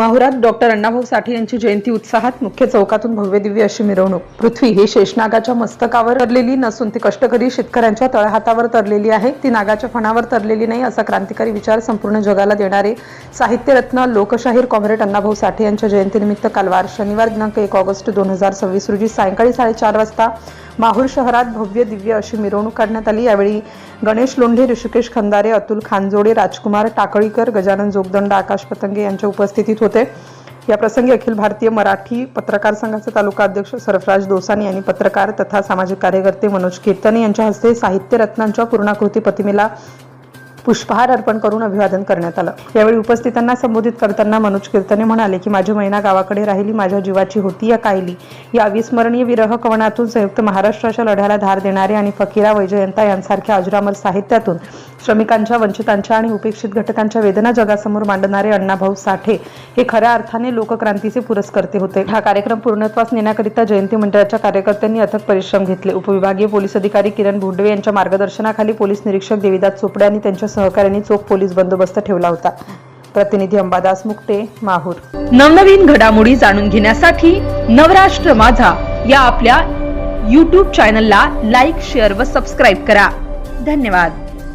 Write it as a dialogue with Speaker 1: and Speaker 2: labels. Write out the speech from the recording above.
Speaker 1: माहुरात doctor Annabhau Sathe यांची जयंती उत्साहात मुख्य चौकातून भव्य दिव्य अशी मिरवणूक। पृथ्वी ही शेषनागाच्या मस्तकावर तरलेली नसून ती कष्टकरी शेतकऱ्यांच्या तळहातावर तरलेली आहे। ती नागाच्या फणावर तरलेली नाही असा क्रांतिकारी विचार संपूर्ण जगाला देणारे साहित्यरत्न लोकशाहीर कॉम्रेड अण्णाभाऊ साठे यांच्या जयंतीनिमित्त काल शनिवार दिनांक 1 ऑगस्ट 2026 रोजी सायंकाळी 4:30 वाजता माहूर शहरात भव्य दिव्य अशी मिरवणूक काढण्यात आली। यावेळी गणेश लोंढे, ऋषिकेश खंदारे, अतुल खानजोडे, राजकुमार टाकळीकर, गजानन जोगदंड, आकाश पतंगे यांच्या उपस्थितीत होते। या प्रसंगी अखिल भारतीय मराठी पत्रकार संघाचे तालुका अध्यक्ष सरफराज दोसानी यांनी पत्रकार तथा सामाजिक कार्यकर्ते मनोज कीर्तने यांच्या हस्ते साहित्य रत्नांच्या पूर्णाकृती प्रतिमेला पुष्पहार अर्पण करून अभिवादन करण्यात आलं। यावेळी उपस्थितांना संबोधित करताना मनोज कीर्तने म्हणाले की माझी मैना गावाकडे राहिली, माझ्या जीवाची होती या कायली। या अविस्मरणीय विरह कवनातून संयुक्त महाराष्ट्राच्या लढ्याला धार देणारे आणि फकीरा, वैजयंता यांसारख्या अजरामर साहित्यातून श्रमिकांच्या, वंचितांच्या आणि उपेक्षित घटकांच्या वेदना जगासमोर मांडणारे अण्णाभाऊ साठे हे खऱ्या अर्थाने लोकक्रांतीचे पुरस्कर्ते होते। हा कार्यक्रम पूर्णत्वास नेण्याकरिता जयंती मंडळाच्या कार्यकर्त्यांनी अथक परिश्रम घेतले। उपविभागीय पोलीस अधिकारी किरण भुंडवे यांच्या मार्गदर्शनाखाली पोलीस निरीक्षक देविदास चोपडे आणि त्यांच्या सहकार्यांनी चोख पोलीस बंदोबस्त ठेवला होता। प्रतिनिधी अंबादास मुक्ते, माहूर।
Speaker 2: नवनवीन घडामोडी जाणून घेण्यासाठी नवराष्ट्र माझा या आपल्या YouTube चॅनलला लाईक, शेअर व सबस्क्राईब करा। धन्यवाद।